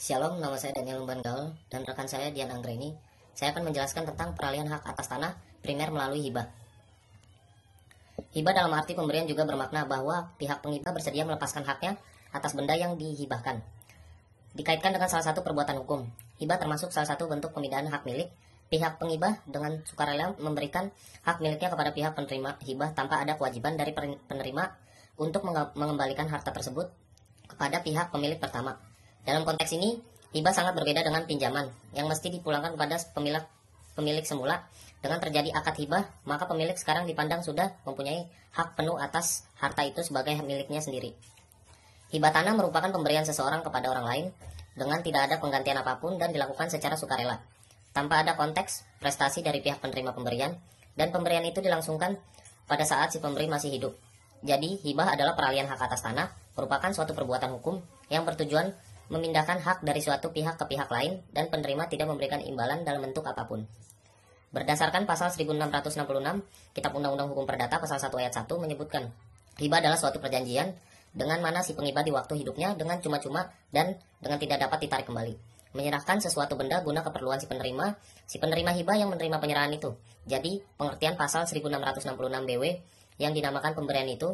Shalom, nama saya Daniel Lumbangal dan rekan saya Dian Anggreni. Saya akan menjelaskan tentang peralihan hak atas tanah primer melalui hibah. Hibah dalam arti pemberian juga bermakna bahwa pihak penghibah bersedia melepaskan haknya atas benda yang dihibahkan. Dikaitkan dengan salah satu perbuatan hukum, hibah termasuk salah satu bentuk pemindahan hak milik. Pihak penghibah dengan sukarela memberikan hak miliknya kepada pihak penerima hibah tanpa ada kewajiban dari penerima untuk mengembalikan harta tersebut kepada pihak pemilik pertama. Dalam konteks ini, hibah sangat berbeda dengan pinjaman yang mesti dipulangkan kepada pemilik semula. Dengan terjadi akad hibah, maka pemilik sekarang dipandang sudah mempunyai hak penuh atas harta itu sebagai miliknya sendiri. Hibah tanah merupakan pemberian seseorang kepada orang lain dengan tidak ada penggantian apapun dan dilakukan secara sukarela, tanpa ada konteks prestasi dari pihak penerima pemberian, dan pemberian itu dilangsungkan pada saat si pemberi masih hidup. Jadi, hibah adalah peralihan hak atas tanah, merupakan suatu perbuatan hukum yang bertujuan memindahkan hak dari suatu pihak ke pihak lain dan penerima tidak memberikan imbalan dalam bentuk apapun. Berdasarkan pasal 1666 Kitab Undang-Undang Hukum Perdata pasal 1 ayat 1 menyebutkan, hibah adalah suatu perjanjian dengan mana si penghibah di waktu hidupnya dengan cuma-cuma dan dengan tidak dapat ditarik kembali, menyerahkan sesuatu benda guna keperluan si penerima hibah yang menerima penyerahan itu. Jadi, pengertian pasal 1666 BW yang dinamakan pemberian itu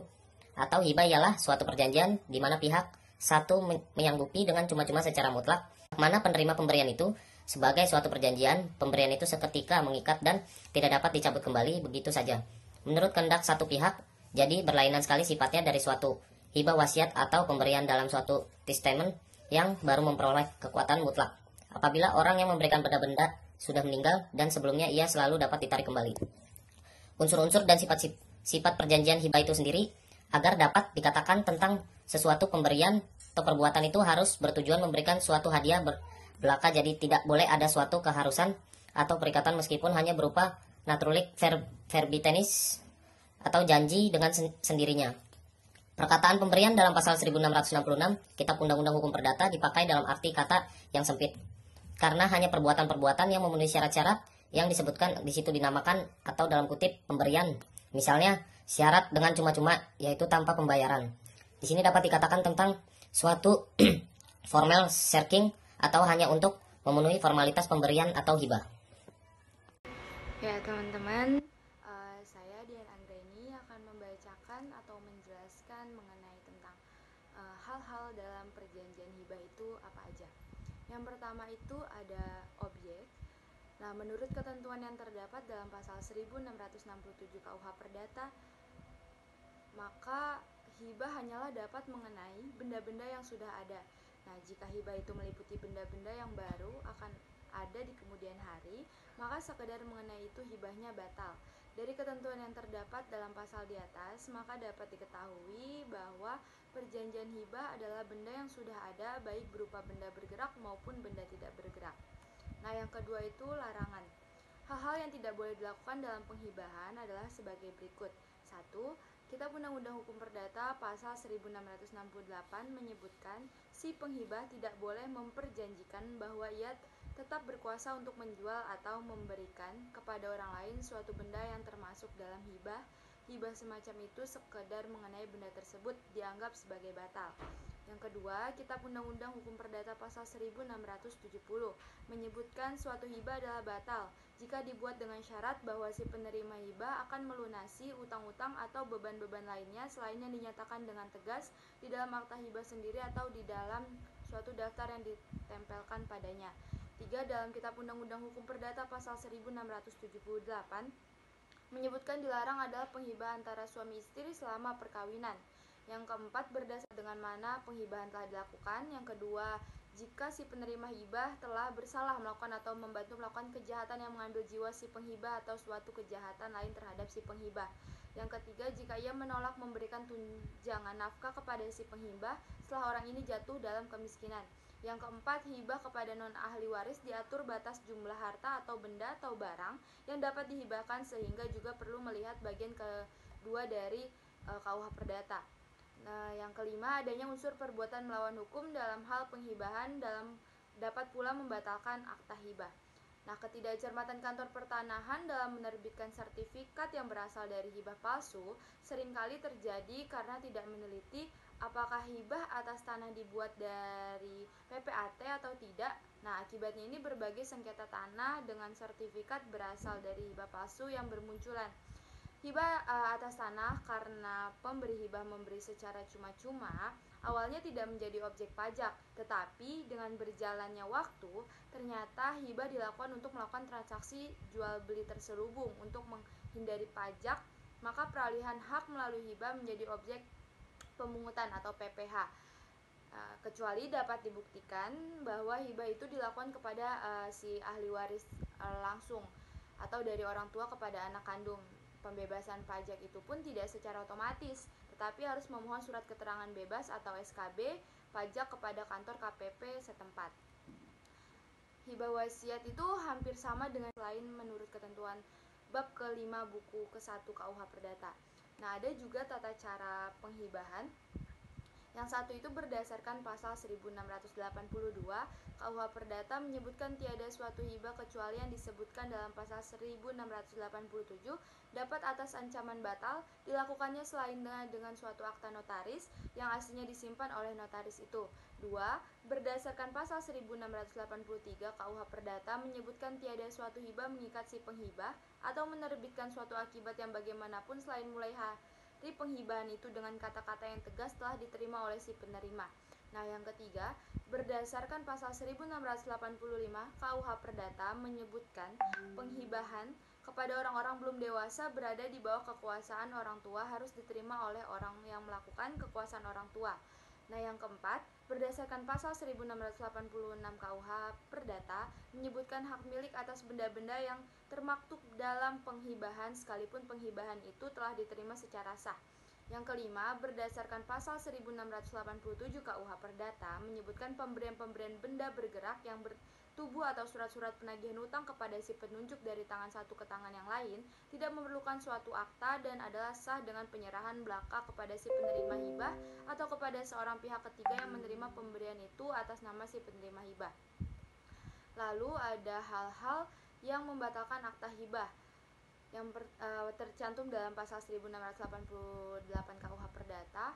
atau hibah ialah suatu perjanjian di mana pihak satu menyanggupi dengan cuma-cuma secara mutlak, mana penerima pemberian itu sebagai suatu perjanjian, pemberian itu seketika mengikat dan tidak dapat dicabut kembali begitu saja. Menurut kehendak satu pihak, jadi berlainan sekali sifatnya dari suatu hibah wasiat atau pemberian dalam suatu testament yang baru memperoleh kekuatan mutlak apabila orang yang memberikan benda-benda sudah meninggal dan sebelumnya ia selalu dapat ditarik kembali. Unsur-unsur dan sifat perjanjian hibah itu sendiri agar dapat dikatakan tentang sesuatu pemberian atau perbuatan itu harus bertujuan memberikan suatu hadiah belaka, jadi tidak boleh ada suatu keharusan atau perikatan meskipun hanya berupa naturalik verbitenis atau janji dengan sendirinya. Perkataan pemberian dalam pasal 1666 Kitab Undang-Undang Hukum Perdata dipakai dalam arti kata yang sempit, karena hanya perbuatan-perbuatan yang memenuhi syarat-syarat yang disebutkan di situ dinamakan atau dalam kutip pemberian. Misalnya, syarat dengan cuma-cuma, yaitu tanpa pembayaran. Di sini dapat dikatakan tentang suatu formal searching atau hanya untuk memenuhi formalitas pemberian atau hibah. Ya teman-teman, saya Dian Anggreni akan membacakan atau menjelaskan mengenai tentang hal-hal dalam perjanjian hibah itu apa aja. Yang pertama itu ada objek. Nah, menurut ketentuan yang terdapat dalam pasal 1667 KUH Perdata, maka hibah hanyalah dapat mengenai benda-benda yang sudah ada. Nah, jika hibah itu meliputi benda-benda yang baru akan ada di kemudian hari, maka sekedar mengenai itu hibahnya batal. Dari ketentuan yang terdapat dalam pasal di atas, maka dapat diketahui bahwa perjanjian hibah adalah benda yang sudah ada, baik berupa benda bergerak maupun benda tidak bergerak. Nah, yang kedua itu larangan. Hal-hal yang tidak boleh dilakukan dalam penghibahan adalah sebagai berikut. 1. Kitab Undang-Undang Hukum Perdata pasal 1668 menyebutkan si penghibah tidak boleh memperjanjikan bahwa ia tetap berkuasa untuk menjual atau memberikan kepada orang lain suatu benda yang termasuk dalam hibah. Hibah semacam itu sekedar mengenai benda tersebut dianggap sebagai batal. Yang kedua, Kitab Undang-Undang Hukum Perdata pasal 1670 menyebutkan suatu hibah adalah batal jika dibuat dengan syarat bahwa si penerima hibah akan melunasi utang-utang atau beban-beban lainnya selain yang dinyatakan dengan tegas di dalam akta hibah sendiri atau di dalam suatu daftar yang ditempelkan padanya. 3. Dalam Kitab Undang-Undang Hukum Perdata pasal 1678 menyebutkan dilarang adalah penghibah antara suami istri selama perkawinan. Yang keempat, berdasar dengan mana penghibahan telah dilakukan. Yang kedua, jika si penerima hibah telah bersalah melakukan atau membantu melakukan kejahatan yang mengambil jiwa si penghibah atau suatu kejahatan lain terhadap si penghibah. Yang ketiga, jika ia menolak memberikan tunjangan nafkah kepada si penghibah setelah orang ini jatuh dalam kemiskinan. Yang keempat, hibah kepada non-ahli waris diatur batas jumlah harta atau benda atau barang yang dapat dihibahkan sehingga juga perlu melihat bagian kedua dari KUH Perdata. Nah, yang kelima, adanya unsur perbuatan melawan hukum dalam hal penghibahan dapat pula membatalkan akta hibah. Nah, ketidakcermatan kantor pertanahan dalam menerbitkan sertifikat yang berasal dari hibah palsu seringkali terjadi karena tidak meneliti apakah hibah atas tanah dibuat dari PPAT atau tidak. Nah, akibatnya ini berbagai sengketa tanah dengan sertifikat berasal dari hibah palsu yang bermunculan. Hibah atas tanah karena pemberi hibah memberi secara cuma-cuma awalnya tidak menjadi objek pajak, tetapi dengan berjalannya waktu ternyata hibah dilakukan untuk melakukan transaksi jual beli terselubung untuk menghindari pajak, maka peralihan hak melalui hibah menjadi objek pemungutan atau PPh. Kecuali dapat dibuktikan bahwa hibah itu dilakukan kepada si ahli waris langsung atau dari orang tua kepada anak kandung. Pembebasan pajak itu pun tidak secara otomatis, tetapi harus memohon surat keterangan bebas atau SKB pajak kepada kantor KPP setempat. Hibah wasiat itu hampir sama dengan lain menurut ketentuan bab ke-5 buku ke-1 KUH Perdata. Nah, ada juga tata cara penghibahan. Yang satu itu berdasarkan pasal 1682 KUH Perdata menyebutkan tiada suatu hibah kecuali yang disebutkan dalam pasal 1687 dapat atas ancaman batal dilakukannya selain dengan suatu akta notaris yang aslinya disimpan oleh notaris itu. 2. Berdasarkan pasal 1683 KUH Perdata menyebutkan tiada suatu hibah mengikat si penghibah atau menerbitkan suatu akibat yang bagaimanapun selain mulai hari penghibahan itu dengan kata-kata yang tegas telah diterima oleh si penerima. Nah, yang ketiga, berdasarkan pasal 1685 KUH Perdata menyebutkan penghibahan kepada orang-orang belum dewasa berada di bawah kekuasaan orang tua harus diterima oleh orang yang melakukan kekuasaan orang tua. Nah, yang keempat, berdasarkan pasal 1686 KUH Perdata menyebutkan hak milik atas benda-benda yang termaktub dalam penghibahan sekalipun penghibahan itu telah diterima secara sah. Yang kelima, berdasarkan pasal 1687 KUH Perdata menyebutkan pemberian-pemberian benda bergerak yang bertubuh atau surat-surat penagihan hutang kepada si penunjuk dari tangan satu ke tangan yang lain tidak memerlukan suatu akta dan adalah sah dengan penyerahan belaka kepada si penerima hibah atau kepada seorang pihak ketiga yang menerima pemberian itu atas nama si penerima hibah. Lalu ada hal-hal yang membatalkan akta hibah yang tercantum dalam pasal 1688 KUH Perdata.